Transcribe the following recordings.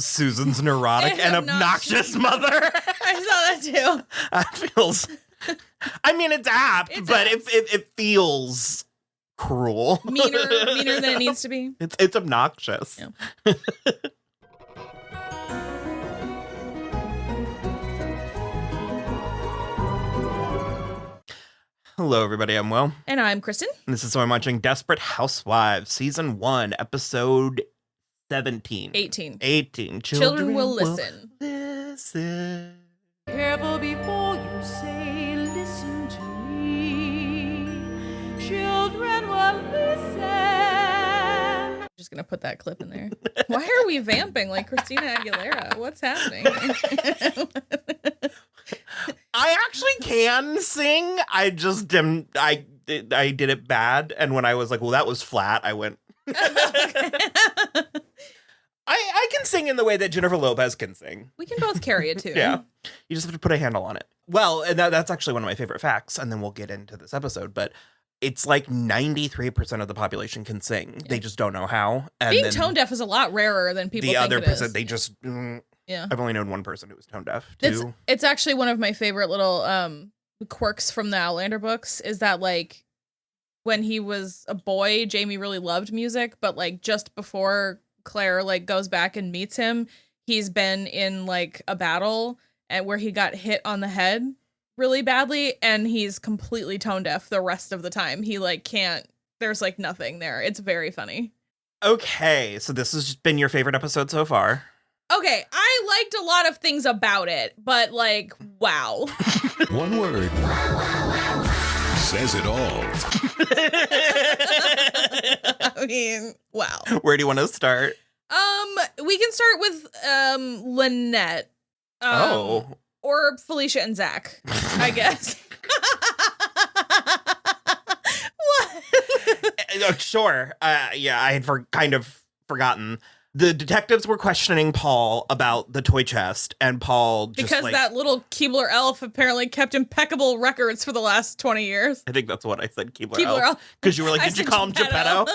Susan's neurotic and obnoxious mother. I saw that too. That feels... I mean, it's apt, but it feels cruel. Meaner than it needs to be. It's obnoxious. Yeah. Hello, everybody. I'm Will. And I'm Kristin. And this is why I'm watching Desperate Housewives, Season 1, Episode 17. 18. Children will listen. Listen. Careful before you say, listen to me. Children will listen. I'm just going to put that clip in there. Why are we vamping like Christina Aguilera? What's happening? I actually can sing. I just didn't. I did it bad. And when I was like, well, that was flat, I went. I can sing in the way that Jennifer Lopez can sing. We can both carry it too. Yeah. You just have to put a handle on it. Well, and that's actually one of my favorite facts. And then we'll get into this episode. But it's like 93% of the population can sing. Yeah. They just don't know how. And being tone deaf is a lot rarer than people think it is. The other percent, they just... Yeah. I've only known one person who was tone deaf. It's actually one of my favorite little quirks from the Outlander books is that, like, when he was a boy, Jamie really loved music, but, like, just before Claire, like, goes back and meets him, he's been in, like, a battle where he got hit on the head really badly, and he's completely tone deaf the rest of the time. He, like, can't, there's, like, nothing there. It's very funny. Okay, so this has been your favorite episode so far. Okay, I liked a lot of things about it, but, like, wow. One word says it all. I mean, wow. Where do you want to start? We can start with Lynette. Or Felicia and Zach, I guess. What? Sure. Yeah, I had kind of forgotten. The detectives were questioning Paul about the toy chest, and Paul just because that little Keebler elf apparently kept impeccable records for the last 20 years. I think that's what I said, Keebler elf. Because you were like, did you call him Geppetto?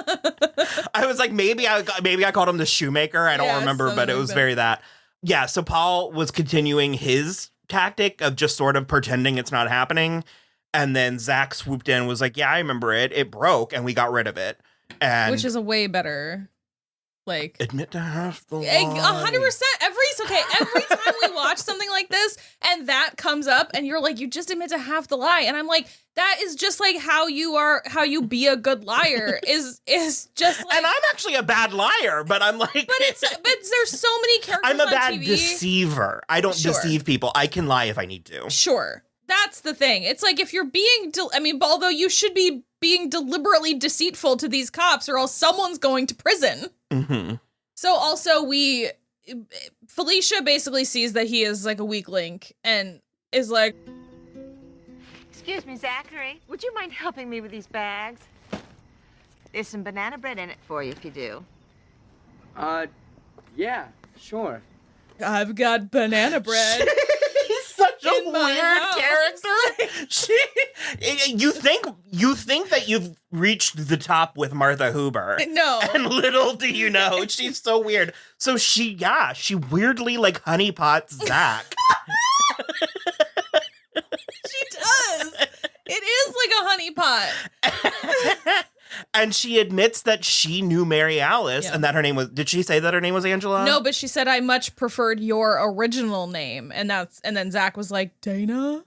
I was like, maybe I called him the shoemaker. I don't remember, but it was very that. Yeah, so Paul was continuing his tactic of just sort of pretending it's not happening, and then Zach swooped in and was like, yeah, I remember it. It broke, and we got rid of it. Which is a way better... Like, admit to half the lie. 100%. Every time we watch something like this and that comes up and you're like, you just admit to half the lie. And I'm like, that is just like how you be a good liar is just like. And I'm actually a bad liar, but I'm like. But there's so many characters I'm a bad TV. Deceiver. I don't deceive people. I can lie if I need to. Sure. That's the thing. It's like if you're being, although you should be being deliberately deceitful to these cops or else someone's going to prison. Mm-hmm. So also Felicia basically sees that he is like a weak link and is like, excuse me, Zachary, would you mind helping me with these bags? There's some banana bread in it for you if you do. Yeah, sure. I've got banana bread. He's such a weird character. You think that you've reached the top with Martha Huber. No. And little do you know, she's so weird. So she weirdly like honeypots Zach. She does. It is like a honeypot. And she admits that she knew Mary Alice and that her name was, did she say that her name was Angela? No, but she said, I much preferred your original name. And then Zach was like, Dana?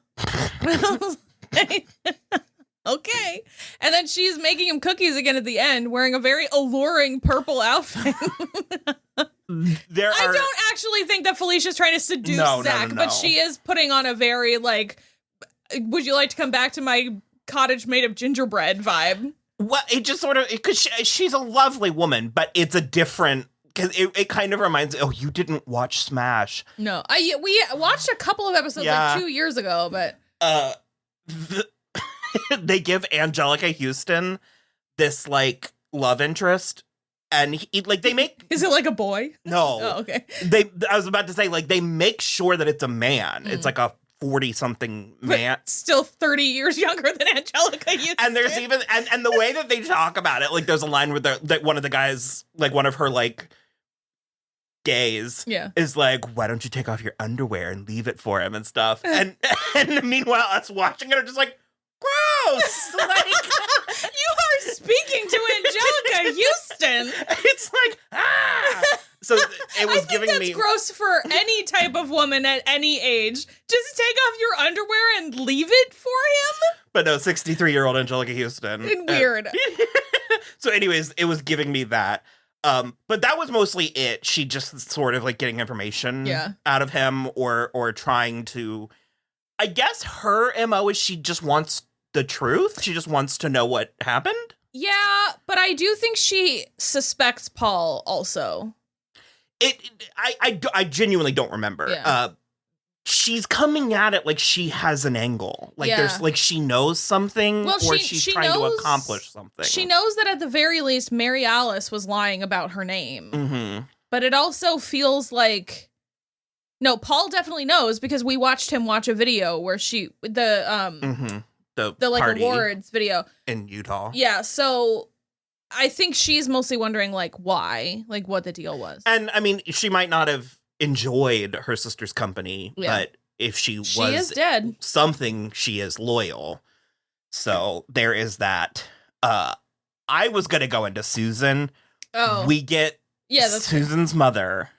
Okay. And then she's making him cookies again at the end, wearing a very alluring purple outfit. I don't actually think that Felicia's trying to seduce Zach, but she is putting on a very, like, would you like to come back to my cottage made of gingerbread vibe? Well, it just sort of, because she's a lovely woman, but it's a different, because it kind of reminds, you didn't watch Smash. No, we watched a couple of episodes like 2 years ago, but. They give Angelica Houston this, like, love interest, and they make... Is it like a boy? No. Oh, okay. I was about to say, like, they make sure that it's a man. It's like a 40-something man. But still 30 years younger than Angelica Houston. And there's even, and the way that they talk about it, like, there's a line where that one of the guys, like, one of her, like, gaze Yeah. is like, why don't you take off your underwear and leave it for him and stuff? And meanwhile, us watching it are just like, gross. Like, You are speaking to Angelica Houston. it's like, ah. So it was I think giving that's me gross for any type of woman at any age. Just take off your underwear and leave it for him? But no, 63-year-old Angelica Houston. Weird. So anyways, it was giving me that. But that was mostly it. She just sort of like getting information out of him or trying to, I guess her MO is she just wants the truth. She just wants to know what happened. Yeah, but I do think she suspects Paul also. I genuinely don't remember. Yeah. She's coming at it like she has an angle. Like there's like she knows something or she's trying to accomplish something. She knows that at the very least Mary Alice was lying about her name. Mm-hmm. But it also feels like no, Paul definitely knows because we watched him watch a video where the like party awards video in Utah. Yeah, so I think she's mostly wondering like why, like what the deal was. And I mean, she might not have enjoyed her sister's company, but if she is dead. Something, she is loyal. So there is that. I was gonna go into Susan. Oh, we get that's Susan's mother,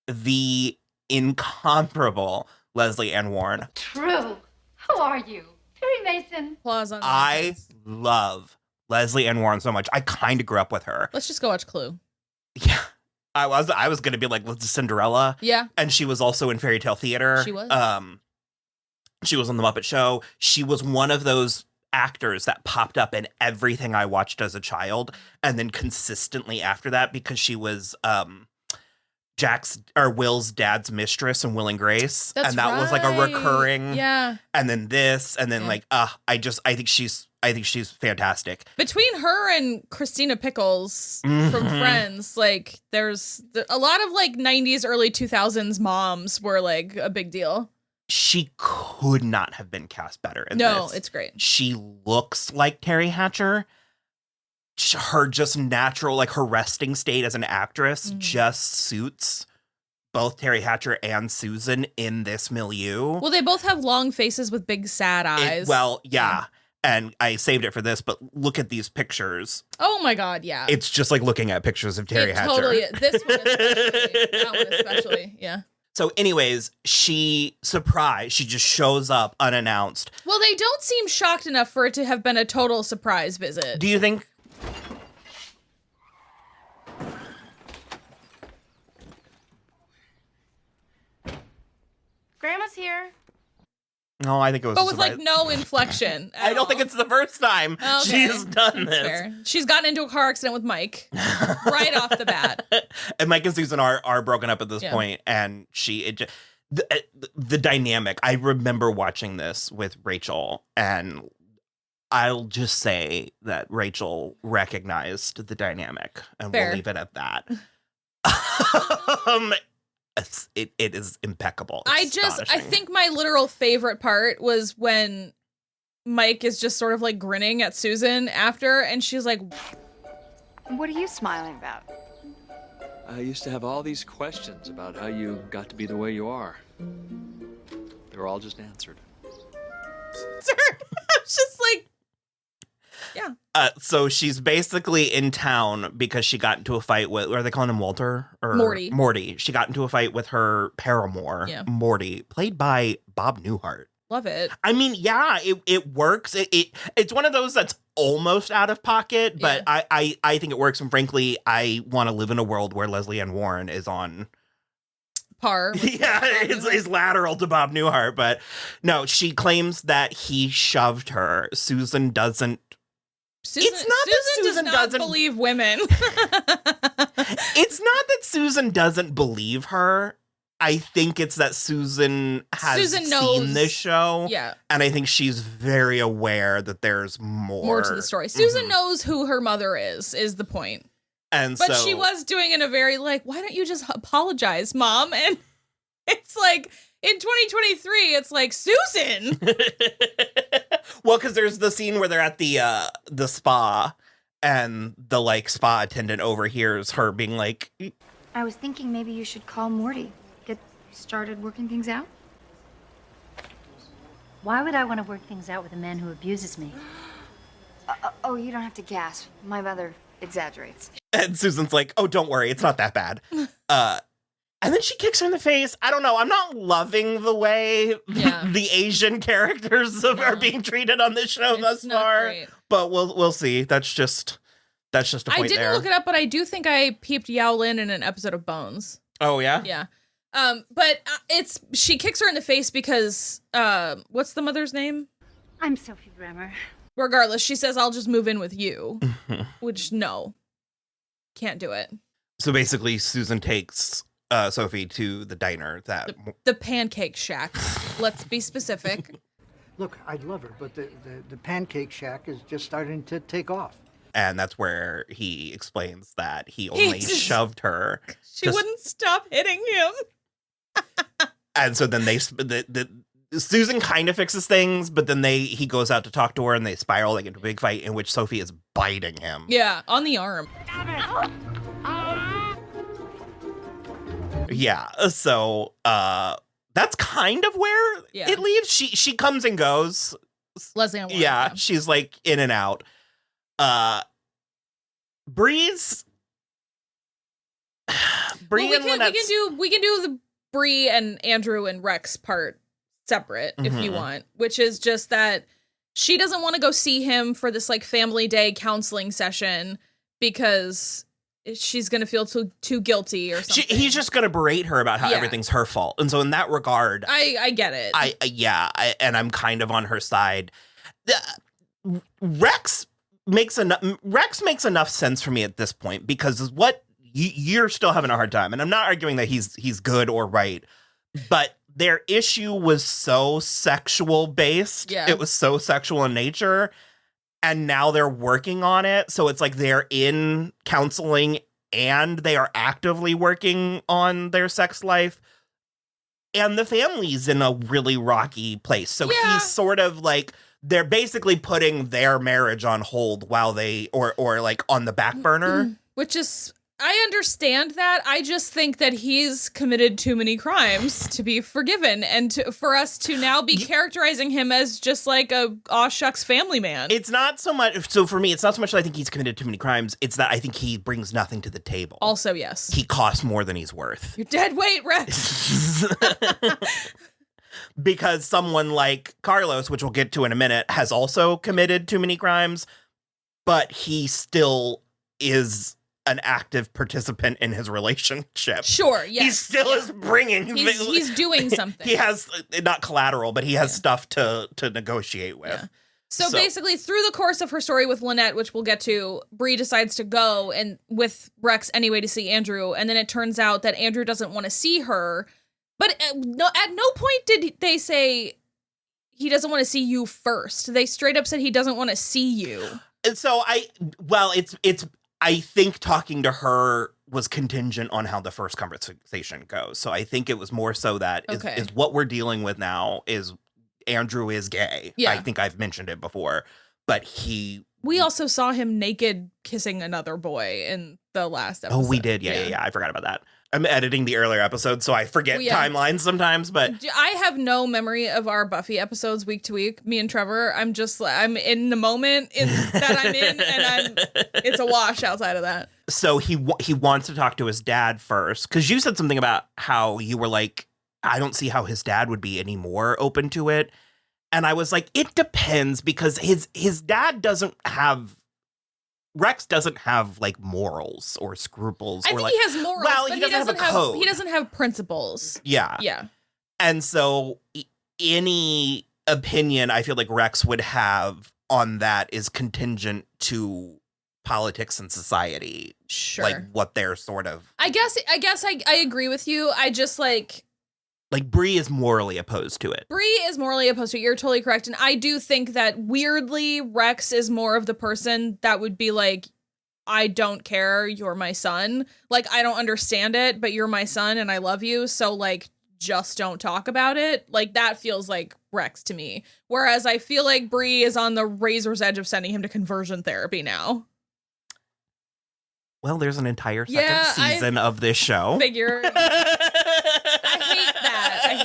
the incomparable Leslie Ann Warren. True. How are you? Perry Mason. Applause on I love Leslie Ann Warren so much. I kind of grew up with her. Let's just go watch Clue. Yeah. I was going to be like, let's do Cinderella. Yeah. And she was also in Fairytale Theater. She was. She was on The Muppet Show. She was one of those actors that popped up in everything I watched as a child. And then consistently after that, because she was Will's dad's mistress in Will and Grace. That's and that was like a recurring. Yeah. And then this, and then I think she's fantastic. Between her and Christina Pickles from Friends, like there's a lot of like 90s, early 2000s moms were like a big deal. She could not have been cast better in this. No, it's great. She looks like Terry Hatcher. Her just natural, like her resting state as an actress just suits both Terry Hatcher and Susan in this milieu. Well, they both have long faces with big sad eyes. Yeah. And I saved it for this, but look at these pictures. Oh my God, yeah. It's just like looking at pictures of Terry Hatcher. Totally. This one especially. That one especially, yeah. So anyways, she just shows up unannounced. Well, they don't seem shocked enough for it to have been a total surprise visit. Do you think? Grandma's here. No, I think it was. But with like no inflection. I don't think it's the first time she's done this. Fair. She's gotten into a car accident with Mike right off the bat. And Mike and Susan are broken up at this point, and the dynamic. I remember watching this with Rachel, and I'll just say that Rachel recognized the dynamic, and we'll leave it at that. It is impeccable. I think my literal favorite part was when Mike is just sort of like grinning at Susan after, and she's like, What are you smiling about? I used to have all these questions about how you got to be the way you are. They were all just answered. It's just like, yeah. So she's basically in town because she got into a fight with, are they calling him Walter? Or Morty. Morty. She got into a fight with her paramour, Morty, played by Bob Newhart. Love it. I mean, yeah, it works. It's one of those that's almost out of pocket, but I think it works. And frankly, I want to live in a world where Leslie Ann Warren is on par. Yeah, it's lateral to Bob Newhart. But no, she claims that he shoved her. Susan doesn't. Susan does not believe women. It's not that Susan doesn't believe her. I think it's that Susan knows this show. Yeah. And I think she's very aware that there's more to the story. Susan knows who her mother is the point. But she was doing in a very like, why don't you just apologize, Mom? And it's like, in 2023, it's like, Susan! Well, because there's the scene where they're at the spa, and the like spa attendant overhears her being like, I was thinking maybe you should call Morty. Get started working things out. Why would I want to work things out with a man who abuses me? Oh, you don't have to gasp. My mother exaggerates. And Susan's like, oh, don't worry, it's not that bad. And then she kicks her in the face. I don't know. I'm not loving the way the Asian characters are being treated on this show thus far. Great. But we'll see. That's just a point there. I didn't look it up, but I do think I peeped Yao Lin in an episode of Bones. Oh, yeah? Yeah. But she kicks her in the face because, what's the mother's name? I'm Sophie Bremer. Regardless, she says, I'll just move in with you. Which, no. Can't do it. So basically, Susan takes Sophie to the diner. The Pancake Shack. Let's be specific. Look, I'd love her, but the Pancake Shack is just starting to take off. And that's where he explains that he only shoved her. She wouldn't stop hitting him. And so then Susan kind of fixes things, but then he goes out to talk to her and they spiral like into a big fight in which Sophie is biting him. Yeah, on the arm. Yeah, so that's kind of where it leaves. She comes and goes. Leslie and Warren, yeah, she's like in and out. Bree's Bree and Lynette's... we can do the Bree and Andrew and Rex part separate if you want, which is just that she doesn't want to go see him for this like family day counseling session because she's going to feel too guilty or something. He's just going to berate her about how everything's her fault. And so in that regard, I get it. And I'm kind of on her side. Rex makes enough sense for me at this point because what you're still having a hard time. And I'm not arguing that he's good or right, but their issue was so sexual based. Yeah. It was so sexual in nature. And now they're working on it. So it's like they're in counseling and they are actively working on their sex life. And the family's in a really rocky place. So he's sort of like, they're basically putting their marriage on hold while they, or like on the back burner. Which is, I understand that. I just think that he's committed too many crimes to be forgiven, and for us to now be characterizing him as just like a aw shucks family man. It's not so much. So for me, it's not so much that I think he's committed too many crimes. It's that I think he brings nothing to the table. Also, yes, he costs more than he's worth. You're dead weight, Rex. Because someone like Carlos, which we'll get to in a minute, has also committed too many crimes, but he still is an active participant in his relationship. Sure, yes. He still is bringing... He's doing something. He has, not collateral, but he has stuff to negotiate with. Yeah. So basically, through the course of her story with Lynette, which we'll get to, Bree decides to go and with Rex anyway to see Andrew, and then it turns out that Andrew doesn't want to see her, but at no point did they say he doesn't want to see you first. They straight up said he doesn't want to see you. And so I think talking to her was contingent on how the first conversation goes. So I think it was more so that is what we're dealing with now is Andrew is gay. Yeah. I think I've mentioned it before, but we also saw him naked kissing another boy in the last episode. Oh, we did. Yeah. I forgot about that. I'm editing the earlier episode, so I forget timelines sometimes, but... I have no memory of our Buffy episodes week to week. Me and Trevor, I'm in the moment that I'm in, and it's a wash outside of that. So he wants to talk to his dad first, because you said something about how you were like, I don't see how his dad would be any more open to it. And I was like, it depends, because his dad doesn't have... Rex doesn't have like morals or scruples. I think he has morals. Well, but he doesn't have a code. He doesn't have principles. Yeah. And so any opinion I feel like Rex would have on that is contingent to politics and society. Sure. Like what they're sort of. I guess I agree with you. I just like Bree is morally opposed to it. Bree is morally opposed to it. You're totally correct. And I do think that weirdly, Rex is more of the person that would be like, I don't care. You're my son. Like, I don't understand it, but you're my son and I love you. So like, just don't talk about it. Like that feels like Rex to me. Whereas I feel like Bree is on the razor's edge of sending him to conversion therapy now. Well, there's an entire second season of this show. Figure. I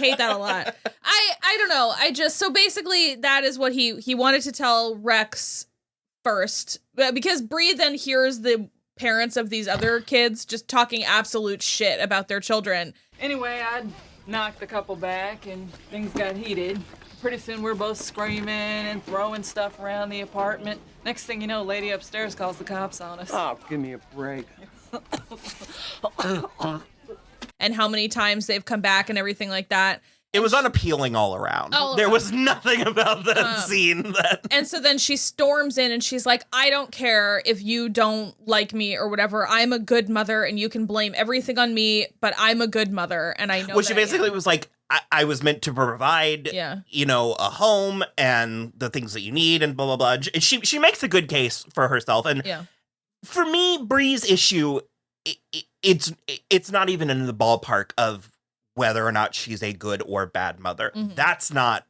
hate that a lot. I don't know. So basically that is what he wanted to tell Rex first, because Bree then hears the parents of these other kids just talking absolute shit about their children. Anyway, I knocked the couple back and things got heated. Pretty soon we're both screaming and throwing stuff around the apartment. Next thing you know, lady upstairs calls the cops on us. Oh, give me a break. And how many times they've come back and everything like that. It was unappealing all around. There was nothing about that scene that... And so then she storms in and she's like, I don't care if you don't like me or whatever. I'm a good mother and you can blame everything on me, but I'm a good mother and I know Well, she basically was like, I was meant to provide, you know, a home and the things that you need and blah, blah, blah. She makes a good case for herself. And for me, Bree's issue, it's not even in the ballpark of whether or not she's a good or bad mother. Mm-hmm. That's not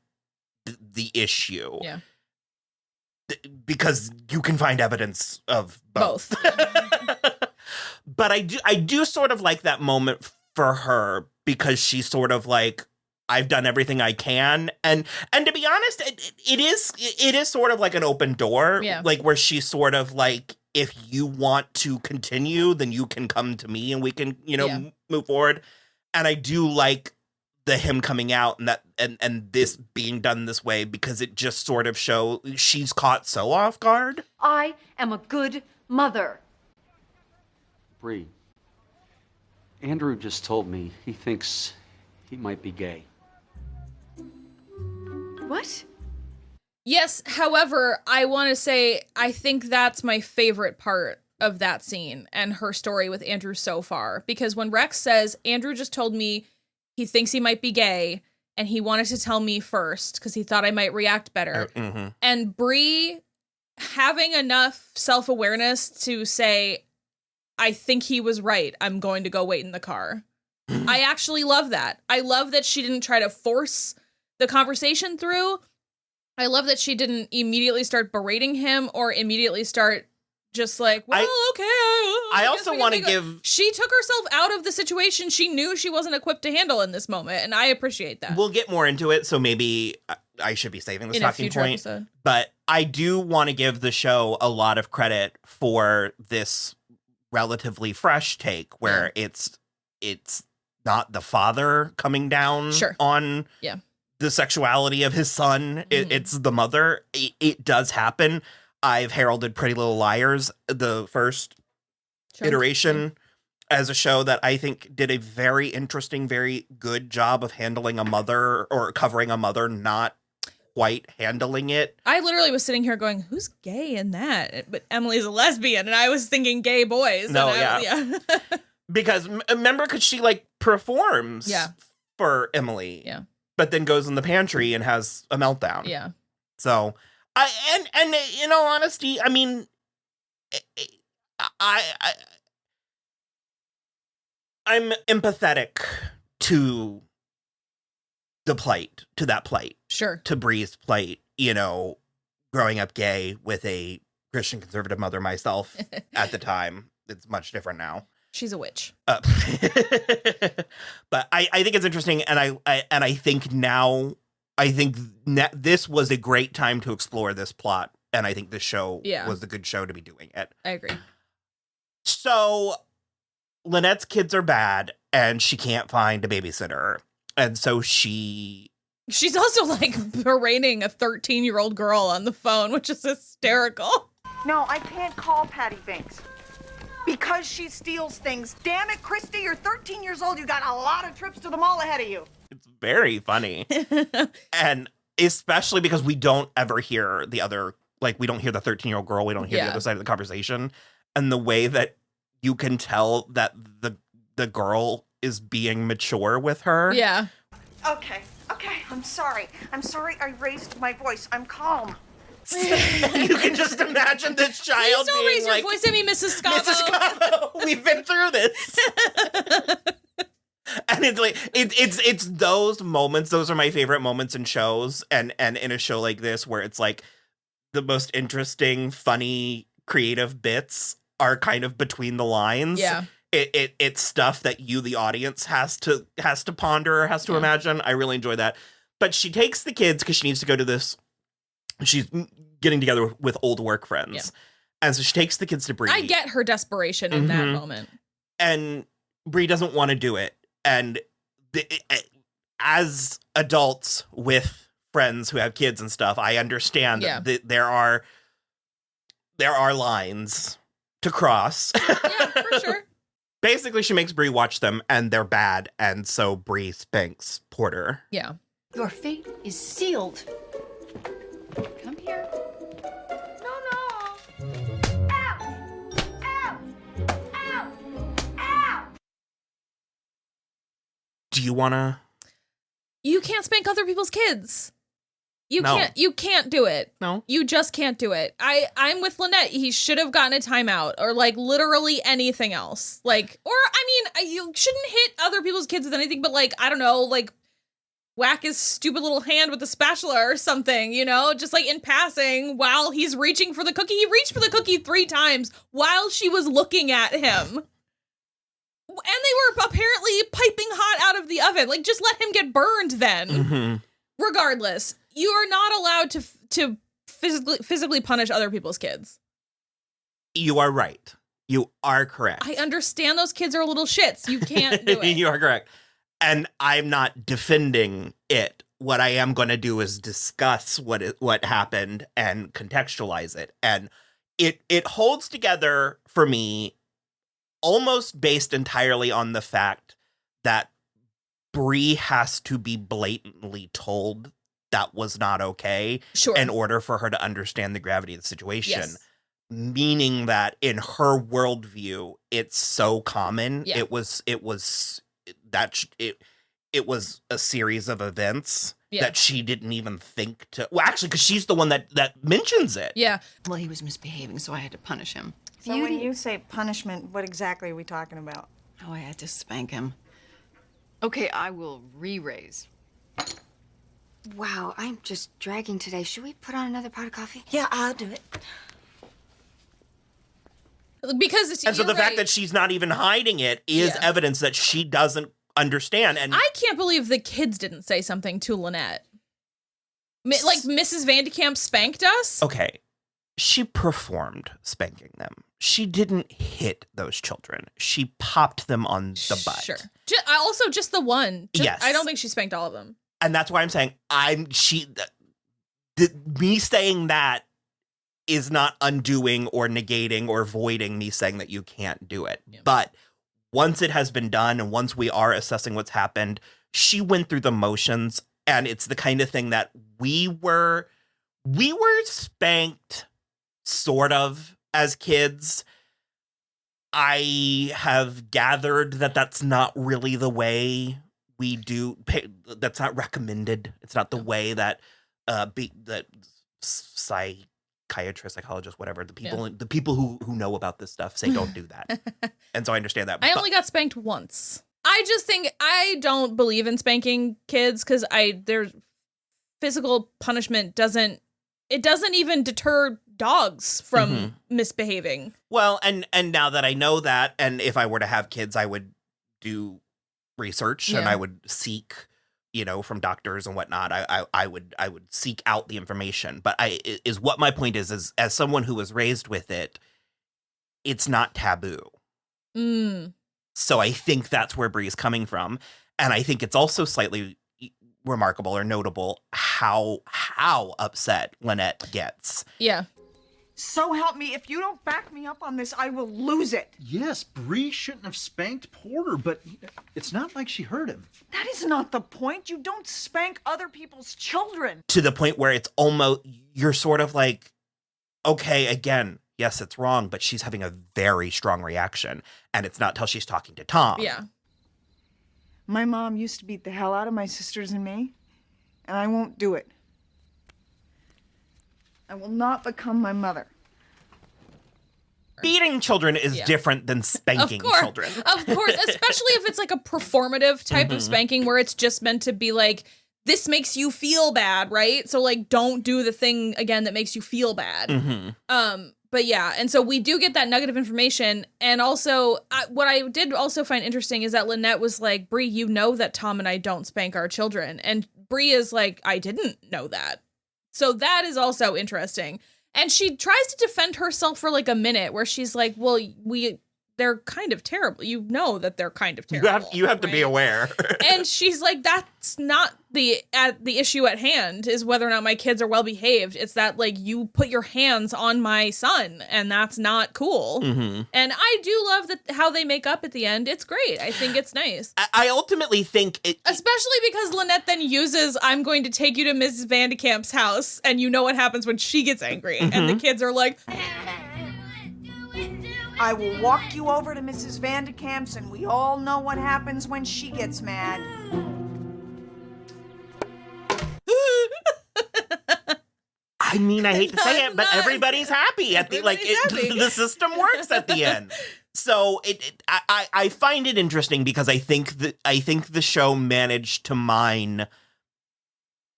the issue. Yeah. Because you can find evidence of both. But I do sort of like that moment for her, because she's sort of like, I've done everything I can. And to be honest, it is sort of like an open door, like where she's sort of like, if you want to continue, then you can come to me and we can, you know, move forward. And I do like him coming out and that and this being done this way, because it just sort of shows she's caught so off guard. I am a good mother. Bree, Andrew just told me he thinks he might be gay. What? Yes, however, I want to say I think that's my favorite part of that scene and her story with Andrew so far. Because when Rex says, Andrew just told me he thinks he might be gay and he wanted to tell me first because he thought I might react better. Mm-hmm. And Bree having enough self-awareness to say, I think he was right. I'm going to go wait in the car. I actually love that. I love that she didn't try to force the conversation through. I love that she didn't immediately start berating him or immediately start just like, well, okay. I also want to give... She took herself out of the situation she knew she wasn't equipped to handle in this moment, and I appreciate that. We'll get more into it, so maybe I should be saving this talking point. Episode. But I do want to give the show a lot of credit for this relatively fresh take where it's not the father coming down on the sexuality of his son. It's the mother. It does happen. I've heralded Pretty Little Liars, the first iteration, as a show that I think did a very interesting, very good job of handling a mother or covering a mother not quite handling it. I literally was sitting here going, who's gay in that? But Emily's a lesbian, and I was thinking gay boys. No, because remember, because she like performs for Emily, but then goes in the pantry and has a meltdown. Yeah. So and in all honesty, I mean, I'm empathetic to the plight, to that plight. Sure. To Bree's plight, you know, growing up gay with a Christian conservative mother myself at the time. It's much different now. She's a witch. But I think it's interesting, and I think now, this was a great time to explore this plot, and I think this show was a good show to be doing it. I agree. So Lynette's kids are bad, and she can't find a babysitter, and so she's also like berating a 13-year-old girl on the phone, which is hysterical. No, I can't call Patty Binks. Because she steals things. Damn it, Christy, you're 13 years old. You got a lot of trips to the mall ahead of you. It's very funny. And especially because we don't ever hear the other, like, we don't hear the 13-year-old girl. We don't hear the other side of the conversation. And the way that you can tell that the girl is being mature with her. Yeah. Okay. I'm sorry I raised my voice. I'm calm. You can just imagine this child Please don't being raise like, your voice at me, Mrs. Scavo. Mrs. Scavo, we've been through this. And it's like it's those moments. Those are my favorite moments in shows, and in a show like this where it's like the most interesting, funny, creative bits are kind of between the lines. Yeah. It's stuff that you, the audience, has to ponder or has to imagine. I really enjoy that. But she takes the kids because she needs to go to this. She's getting together with old work friends. Yeah. And so she takes the kids to Bree. I get her desperation in that moment. And Bree doesn't want to do it. And as adults with friends who have kids and stuff, I understand that there are lines to cross. Yeah, for sure. Basically, she makes Bree watch them, and they're bad, and so Bree spanks Porter. Yeah. Your fate is sealed. Come here. Do you want to? You can't spank other people's kids. You can't do it. No. You just can't do it. I'm with Lynette. He should have gotten a timeout or like literally anything else. Like, or I mean, you shouldn't hit other people's kids with anything, but like, I don't know, like whack his stupid little hand with a spatula or something, you know, just like in passing while he's reaching for the cookie. He reached for the cookie 3 times while she was looking at him. And they were apparently piping hot out of the oven. Like, just let him get burned then. Mm-hmm. Regardless, you are not allowed to physically punish other people's kids. You are right. You are correct. I understand those kids are little shits. You can't do it. You are correct. And I'm not defending it. What I am going to do is discuss what happened and contextualize it. And it holds together for me almost based entirely on the fact that Bree has to be blatantly told that was not okay in order for her to understand the gravity of the situation. Yes. Meaning that in her worldview, it's so common. Yeah. It was a series of events that she didn't even think to. Well, actually, because she's the one that mentions it. Yeah. Well, he was misbehaving, so I had to punish him. So when you say punishment, what exactly are we talking about? Oh, I had to spank him. Okay, I will re-raise. Wow, I'm just dragging today. Should we put on another pot of coffee? Yeah, I'll do it. Because and so the fact that she's not even hiding it is evidence that she doesn't understand. And I can't believe the kids didn't say something to Lynette. Like Mrs. Vandekamp spanked us? Okay. She performed spanking them. She didn't hit those children. She popped them on the butt. Sure. Also, just the one. Yes. I don't think she spanked all of them. And that's why I'm saying me saying that is not undoing or negating or voiding me saying that you can't do it. Yeah. But once it has been done and once we are assessing what's happened, she went through the motions, and it's the kind of thing that we were spanked sort of as kids. I have gathered that that's not really the way we do. That's not recommended. It's not the way that that psychiatrists, psychologists, whatever, the people who know about this stuff say don't do that. And so I understand that. I only got spanked once. I just think I don't believe in spanking kids because their physical punishment doesn't even deter dogs from misbehaving. Well, and now that I know that, and if I were to have kids, I would do research and I would seek, from doctors and whatnot. I would seek out the information. But what my point is as someone who was raised with it, it's not taboo. So I think that's where Bree is coming from. And I think it's also slightly remarkable or notable how upset Lynette gets. Yeah. So help me, if you don't back me up on this, I will lose it. Yes, Bree shouldn't have spanked Porter, but it's not like she hurt him. That is not the point. You don't spank other people's children. To the point where it's almost, you're sort of like, okay, again, yes, it's wrong, but she's having a very strong reaction. And it's not till she's talking to Tom. Yeah. My mom used to beat the hell out of my sisters and me, and I won't do it. I will not become my mother. Beating children is different than spanking children. Of course, especially if it's like a performative type of spanking where it's just meant to be like, this makes you feel bad, right? So like, don't do the thing again that makes you feel bad. But yeah, and so we do get that nugget of information. And also, what I did also find interesting is that Lynette was like, Bree, you know that Tom and I don't spank our children. And Bree is like, I didn't know that. So that is also interesting. And she tries to defend herself for like a minute where she's like, well, they're kind of terrible. You know that they're kind of terrible. You have to be aware. And she's like, that's not the issue at hand, is whether or not my kids are well behaved. It's that like you put your hands on my son, and that's not cool. Mm-hmm. And I do love how they make up at the end. It's great. I think it's nice. I ultimately think especially because Lynette then uses, I'm going to take you to Mrs. Vandekamp's house, and you know what happens when she gets angry. Mm-hmm. And the kids are like, I will walk you over to Mrs. Vandekamp's, and we all know what happens when she gets mad. I mean, I hate to say it, but everybody's happy at the system works at the end. So I find it interesting because I think the show managed to mine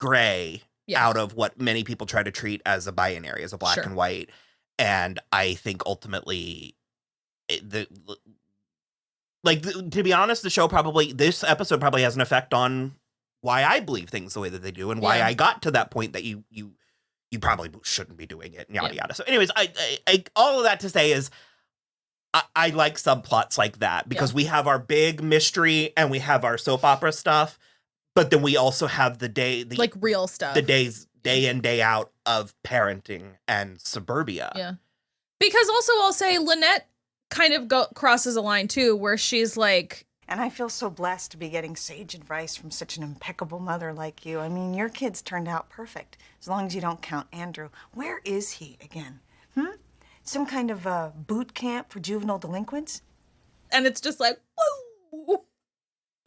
gray out of what many people try to treat as a binary, as a black and white. And I think ultimately, to be honest, this episode probably has an effect on why I believe things the way that they do, and why I got to that point that you probably shouldn't be doing it, and yada yada. So, anyways, I all of that to say is, I like subplots like that because we have our big mystery and we have our soap opera stuff, but then we also have the real stuff, the days day in day out of parenting and suburbia. Yeah, because also I'll say Lynette kind of crosses a line too, where she's like, and I feel so blessed to be getting sage advice from such an impeccable mother like you. I mean, your kids turned out perfect, as long as you don't count Andrew. Where is he again? Some kind of boot camp for juvenile delinquents? And it's just like, whoa,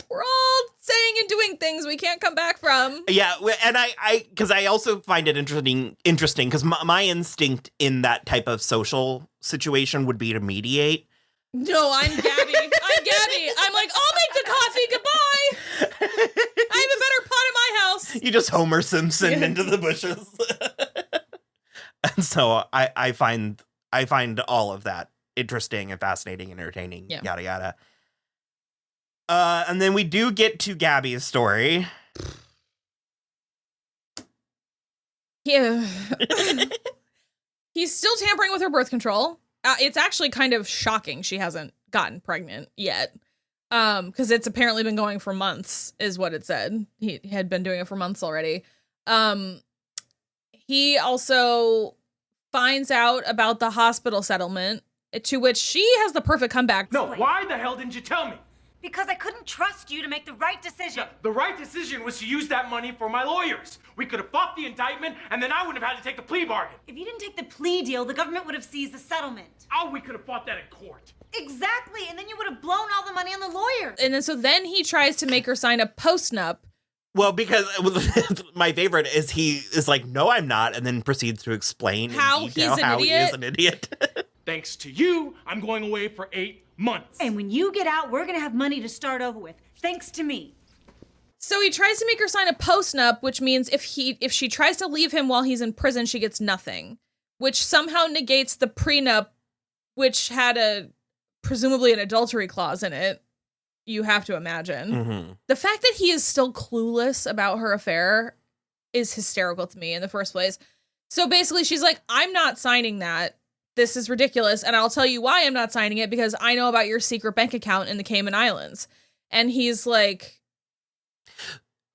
we're all saying and doing things we can't come back from. Yeah, and because I also find it interesting because my instinct in that type of social situation would be to mediate. No, I'm Gabby. I'm like, I'll make the coffee. Goodbye. I have a better pot in my house. You just Homer Simpson into the bushes. And so I find all of that interesting and fascinating and entertaining, yada yada. And then we do get to Gabby's story. Yeah. He's still tampering with her birth control. It's actually kind of shocking she hasn't gotten pregnant yet. Because it's apparently been going for months, is what it said. He had been doing it for months already. He also finds out about the hospital settlement, to which she has the perfect comeback. No, why the hell didn't you tell me? Because I couldn't trust you to make the right decision. The right decision was to use that money for my lawyers. We could have fought the indictment, and then I wouldn't have had to take the plea bargain. If you didn't take the plea deal, the government would have seized the settlement. Oh, we could have fought that in court. Exactly, and then you would have blown all the money on the lawyers. And then he tries to make her sign a post-nup. Well, because my favorite is he is like, no, I'm not, and then proceeds to explain how he is an idiot. Thanks to you, I'm going away for 8 months. And when you get out, we're going to have money to start over with, thanks to me. So he tries to make her sign a post-nup, which means if she tries to leave him while he's in prison, she gets nothing, which somehow negates the prenup, which had presumably an adultery clause in it. You have to imagine. Mm-hmm. The fact that he is still clueless about her affair is hysterical to me in the first place. So basically she's like, I'm not signing that. This is ridiculous. And I'll tell you why I'm not signing it, because I know about your secret bank account in the Cayman Islands. And he's like,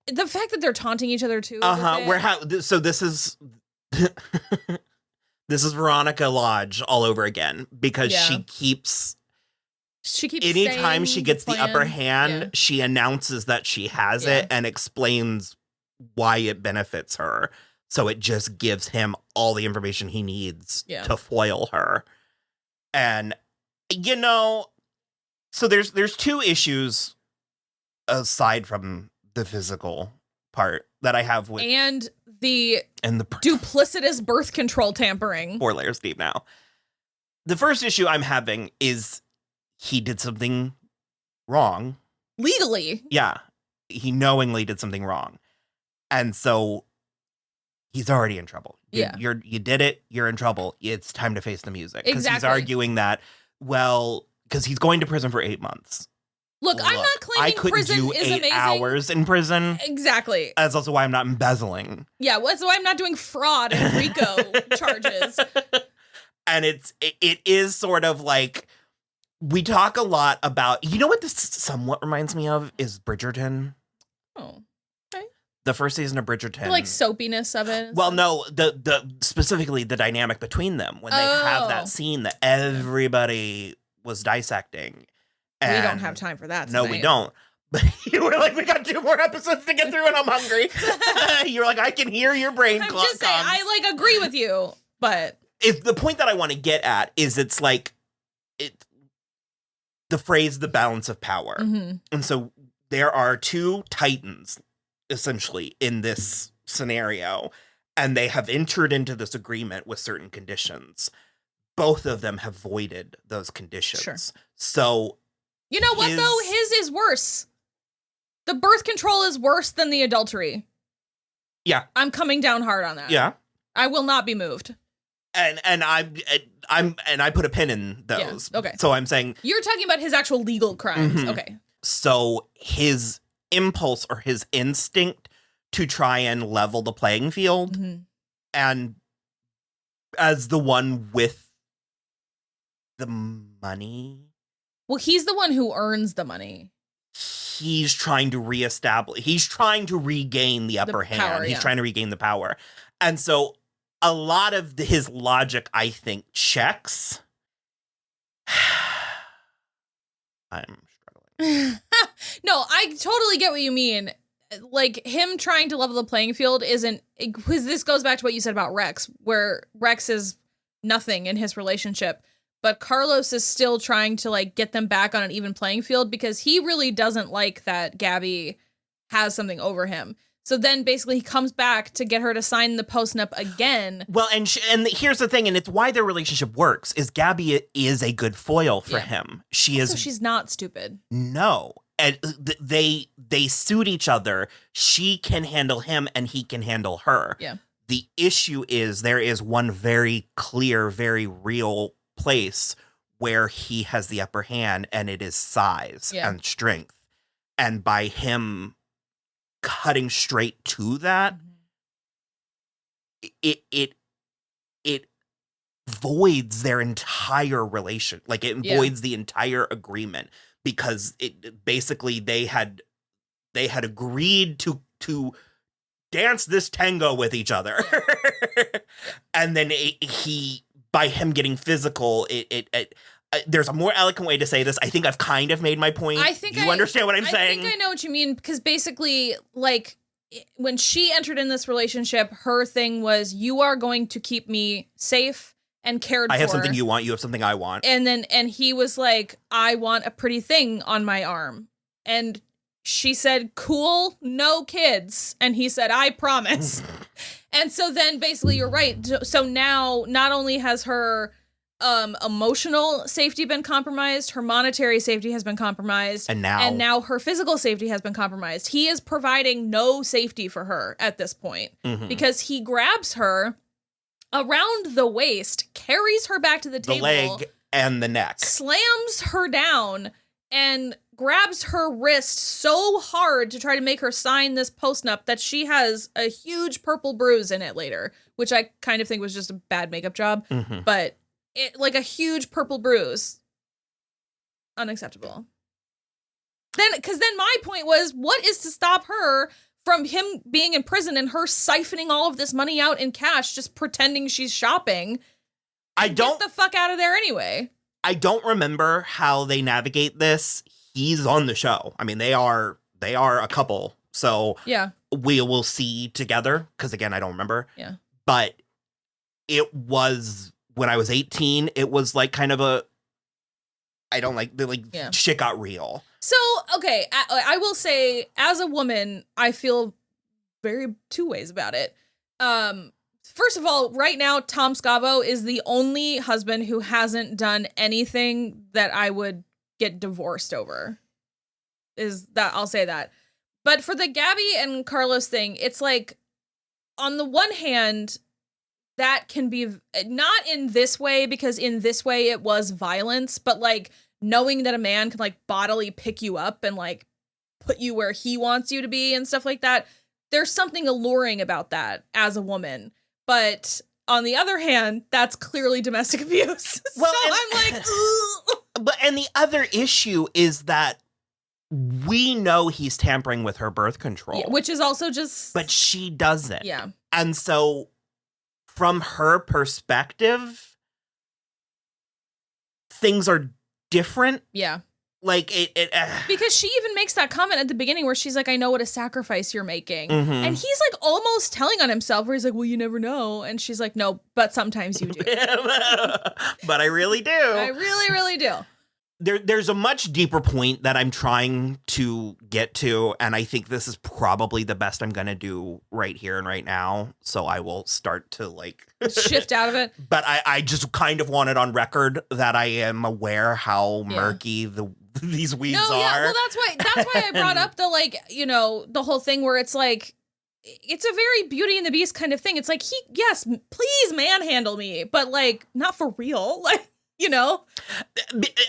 the fact that they're taunting each other too. So this is this is Veronica Lodge all over again, because she keeps anytime she gets the upper hand, she announces that she has it and explains why it benefits her. So it just gives him all the information he needs to foil her. And, so there's two issues aside from the physical part that I have with... And the duplicitous birth control tampering. 4 layers deep now. The first issue I'm having is he did something wrong. Legally. Yeah. He knowingly did something wrong. And so he's already in trouble. Yeah. You did it. You're in trouble. It's time to face the music. Because he's Exactly. arguing that, well, because he's going to prison for 8 months. Look, I'm not claiming I couldn't prison do is 8 amazing. hours in prison. Exactly. That's also why I'm not embezzling. Yeah, well, that's why I'm not doing fraud and RICO charges. And it is sort of like, we talk a lot about, you know what this somewhat reminds me of is Bridgerton. Oh, okay. The first season of Bridgerton. The, like, soapiness of it. Well, no, the specifically the dynamic between them when they have that scene that everybody was dissecting. We don't have time for that tonight. No, we don't. But you were like, we got 2 more episodes to get through and I'm hungry. You were like, I can hear your brain. I'm just saying, I like agree with you, but if the point that I want to get at is it's like the phrase the balance of power. Mm-hmm. And so there are 2 titans essentially in this scenario, and they have entered into this agreement with certain conditions. Both of them have voided those conditions. Sure. So you know what, though? His is worse. The birth control is worse than the adultery. Yeah. I'm coming down hard on that. Yeah. I will not be moved. And I put a pin in those. Yeah, okay. So I'm saying You're talking about his actual legal crimes. Mhm. Okay. So his impulse or his instinct to try and level the playing field, and as the one with the money. Well, he's the one who earns the money. He's trying to reestablish. He's trying to regain the upper hand. power, He's yeah. trying to regain the power. And so a lot of his logic, I think, checks. I'm struggling. No, I totally get what you mean. Like, him trying to level the playing field isn't, because this goes back to what you said about Rex, where Rex is nothing in his relationship, but Carlos is still trying to, like, get them back on an even playing field because he really doesn't like that Gabby has something over him. So then basically he comes back to get her to sign the post-nup again. Well, and here's the thing, and it's why their relationship works, is Gabby is a good foil for him. She is. So she's not stupid. No. And they suit each other. She can handle him and he can handle her. Yeah. The issue is there is one very clear, very real place where he has the upper hand, and it is size and strength. And by him cutting straight to that, it voids their entire relation. Like, it voids the entire agreement, because it basically they had agreed to dance this tango with each other. And then he by him getting physical, there's a more eloquent way to say this. I think I've kind of made my point. I think you understand what I'm saying? I think I know what you mean, because basically, like, when she entered in this relationship, her thing was, you are going to keep me safe and cared for. I have something you want, you have something I want. And he was like, I want a pretty thing on my arm. And she said, cool, no kids. And he said, I promise. And so then basically you're right. So now not only has her emotional safety been compromised, her monetary safety has been compromised, and now her physical safety has been compromised. He is providing no safety for her at this point, because he grabs her around the waist, carries her back to the table, the leg and the neck, slams her down, and grabs her wrist so hard to try to make her sign this post-nup that she has a huge purple bruise in it later, which I kind of think was just a bad makeup job, but it, like, a huge purple bruise. Unacceptable. Because then my point was, what is to stop her from him being in prison and her siphoning all of this money out in cash, just pretending she's shopping? Get the fuck out of there anyway. I don't remember how they navigate this. He's on the show. I mean, they are a couple. So yeah, we will see together. Because again, I don't remember. Yeah. But it was, when I was 18, it was like kind of a, I don't like, shit got real. So, okay, I will say, as a woman, I feel very two ways about it. First of all, right now, Tom Scavo is the only husband who hasn't done anything that I would get divorced over. Is that, I'll say that. But for the Gabby and Carlos thing, it's like, on the one hand, that can be not in this way, because in this way it was violence, but like knowing that a man can like bodily pick you up and like put you where he wants you to be and stuff like that. There's something alluring about that as a woman. But on the other hand, that's clearly domestic abuse. Well, so I'm like, ugh. And the other issue is that we know he's tampering with her birth control. Yeah, which is also just... But she doesn't. Yeah. And so from her perspective, things are different. Yeah. Like because she even makes that comment at the beginning where she's like, I know what a sacrifice you're making. Mm-hmm. And he's like almost telling on himself, where he's like, well, you never know. And she's like, no, but sometimes you do. But I really do. I really, really do. There's a much deeper point that I'm trying to get to, and I think this is probably the best I'm going to do right here and right now. So I will start to like shift out of it. But I just kind of want it on record that I am aware how murky these weeds are. Yeah, well, that's why I brought up the like, you know, the whole thing where it's like, it's a very Beauty and the Beast kind of thing. It's like, yes, please manhandle me, but like not for real, like. You know?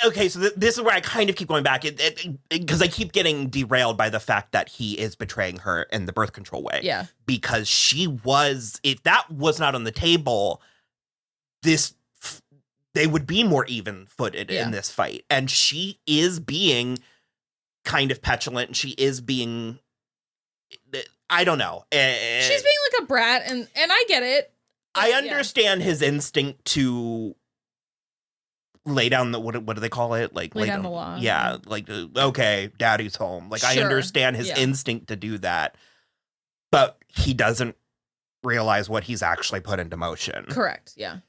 Okay, so this is where I kind of keep going back, because I keep getting derailed by the fact that he is betraying her in the birth control way. Yeah. Because if that was not on the table, they would be more even-footed in this fight. And she is being kind of petulant, and she is being, I don't know. She's being like a brat, and I get it. I understand his instinct to lay down the what do they call it? Like lay down the law. Yeah, like okay, daddy's home. Like I understand his instinct to do that, but he doesn't realize what he's actually put into motion. Correct. Yeah.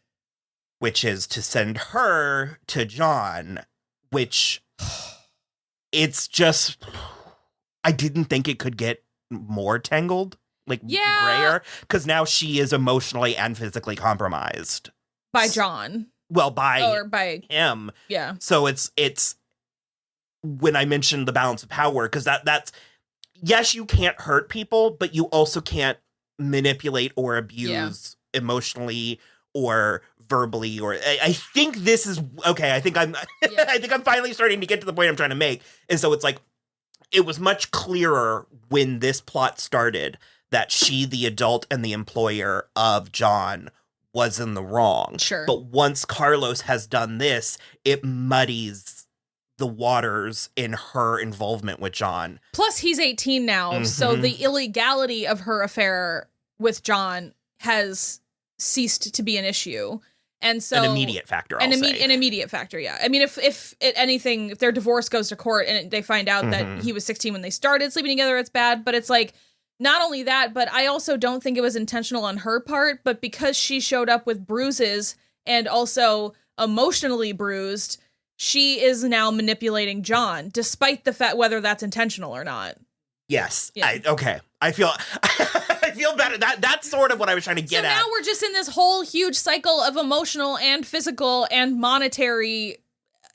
Which is to send her to John, which it's just I didn't think it could get more tangled, like grayer, because now she is emotionally and physically compromised by John. Well, by him. Yeah. So it's when I mentioned the balance of power, because that's yes, you can't hurt people, but you also can't manipulate or abuse emotionally or verbally. Or I think this is okay. I think I'm finally starting to get to the point I'm trying to make. And so it's like it was much clearer when this plot started that she, the adult and the employer of John, was in the wrong. Sure. But once Carlos has done this, it muddies the waters in her involvement with John. Plus, he's 18 now, so the illegality of her affair with John has ceased to be an issue. And so an immediate factor, an immediate factor, yeah. I mean, if anything, if their divorce goes to court and they find out that he was 16 when they started sleeping together, it's bad. But it's like, not only that, but I also don't think it was intentional on her part, but because she showed up with bruises and also emotionally bruised, she is now manipulating John, despite the fact whether that's intentional or not. Yes. Yeah. I feel I feel better. That's sort of what I was trying to get at. So now we're just in this whole huge cycle of emotional and physical and monetary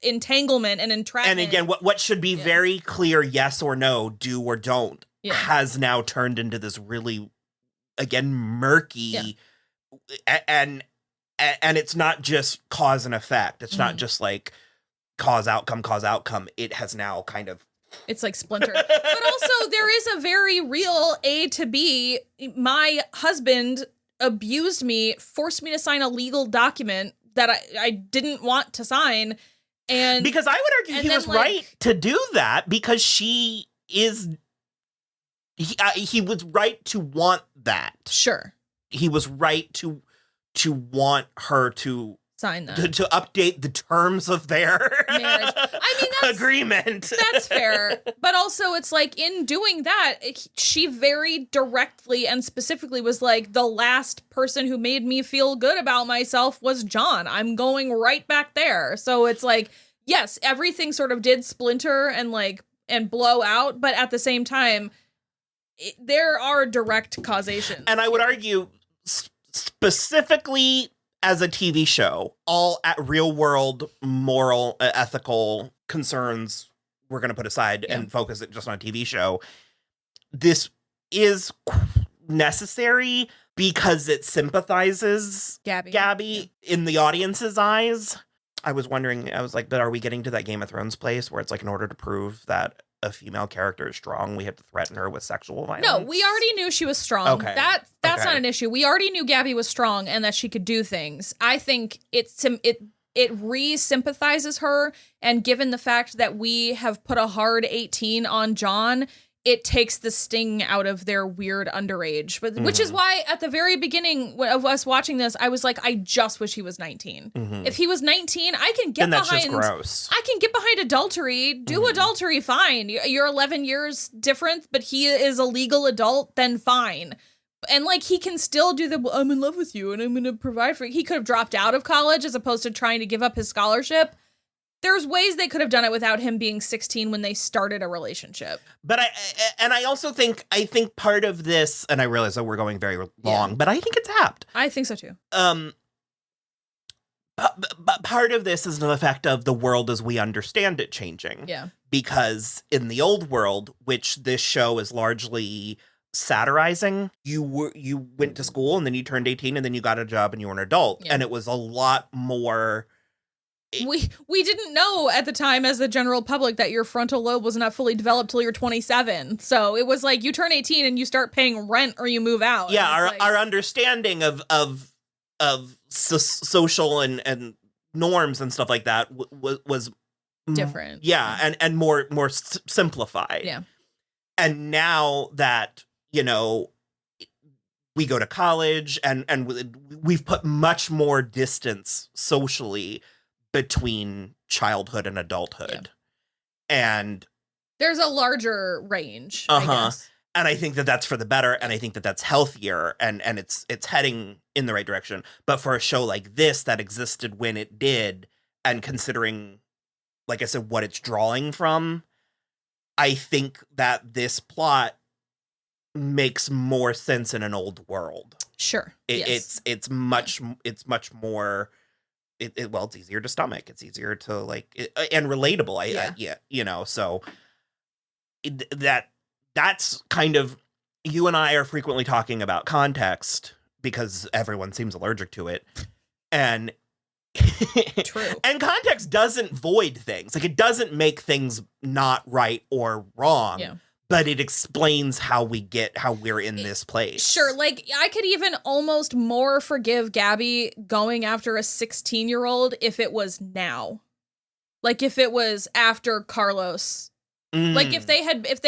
entanglement and entrapment. And again, what should be very clear yes or no, do or don't, has now turned into this really, again, murky, and it's not just cause and effect. It's not just like cause, outcome. It has now kind of... It's like Splinter. But also, there is a very real A to B. My husband abused me, forced me to sign a legal document that I didn't want to sign. And because I would argue he was right to do that, because she is... He was right to want that. Sure. He was right to want her to sign that, to update the terms of their marriage. I mean, that's, agreement. That's fair. But also it's like, in doing that, she very directly and specifically was like, the last person who made me feel good about myself was John. I'm going right back there. So it's like, yes, everything sort of did splinter and blow out, but at the same time, there are direct causations. And I would argue, specifically as a TV show, all at real world moral, ethical concerns we're going to put aside and focus it just on a TV show. This is necessary, because it sympathizes Gabby in the audience's eyes. I was wondering, I was like, but are we getting to that Game of Thrones place where it's like, in order to prove that a female character is strong, we have to threaten her with sexual violence? No, we already knew she was strong. Okay. That's not an issue. We already knew Gabby was strong and that she could do things. I think it re-sympathizes her, and given the fact that we have put a hard 18 on John, it takes the sting out of their weird underage. But which is why at the very beginning of us watching this, I was like, I just wish he was 19. If he was 19, I can get that's behind. Just gross. I can get behind adultery. Do adultery, fine. You're 11 years different, but he is a legal adult. Then fine. And like he can still do the I'm in love with you and I'm going to provide for you. He could have dropped out of college as opposed to trying to give up his scholarship. There's ways they could have done it without him being 16 when they started a relationship. But I also think part of this, and I realize that we're going very long, but I think it's apt. I think so too. But part of this is the effect of the world as we understand it changing. Yeah. Because in the old world, which this show is largely satirizing, you went to school and then you turned 18 and then you got a job and you were an adult. Yeah. And it was a lot more... We didn't know at the time as the general public that your frontal lobe was not fully developed till you're 27. So it was like you turn 18 and you start paying rent or you move out. Yeah, our understanding of social and norms and stuff like that was different. Yeah, and more simplified. Yeah. And now that, you know, we go to college and we've put much more distance socially between childhood and adulthood. Yeah. And there's a larger range, I guess. And I think that that's for the better, and I think that that's healthier, and it's heading in the right direction. But for a show like this that existed when it did, and considering, like I said, what it's drawing from, I think that this plot makes more sense in an old world. Sure. It's much more... it's easier to stomach. It's easier to and relatable. So that's kind of, you and I are frequently talking about context because everyone seems allergic to it. And true. And context doesn't void things. Like, it doesn't make things not right or wrong. Yeah. But it explains how we're in this place. Sure, like, I could even almost more forgive Gabby going after a 16-year-old if it was now. Like, if it was after Carlos. Like, if they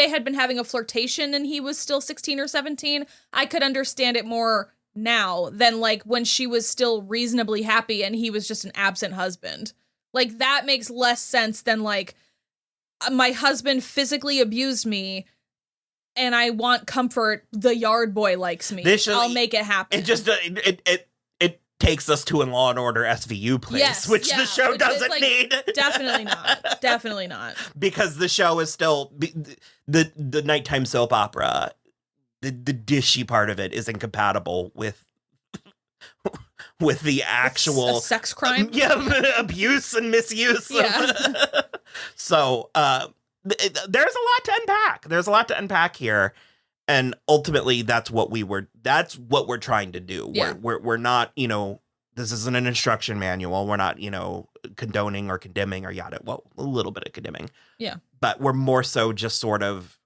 had been having a flirtation and he was still 16 or 17, I could understand it more now than, like, when she was still reasonably happy and he was just an absent husband. Like, that makes less sense than, like, my husband physically abused me and I want comfort. The yard boy likes me. I'll make it happen. It just it takes us to a Law and Order SVU place, which the show doesn't need. Definitely not. Definitely not. Because the show is still the nighttime soap opera. The dishy part of it is incompatible with the actual sex crime. Abuse and misuse. Yeah. So there's a lot to unpack. There's a lot to unpack here, and ultimately that's what we're trying to do. Yeah. We're not, this isn't an instruction manual. We're not, condoning or condemning or yada. Well, a little bit of condemning. Yeah. But we're more so just sort of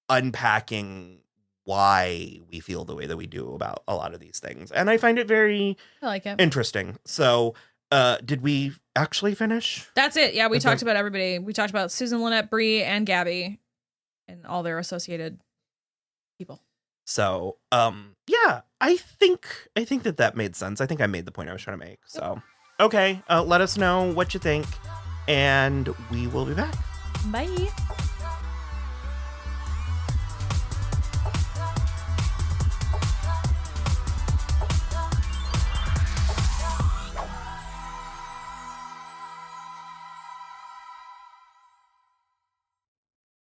unpacking why we feel the way that we do about a lot of these things. And I find it very interesting. So did we actually finish? That's it. Yeah, we talked about everybody. We talked about Susan, Lynette, Bree, and Gabby and all their associated people. So, yeah, I think that made sense. I think I made the point I was trying to make. So, okay, let us know what you think, and we will be back. Bye.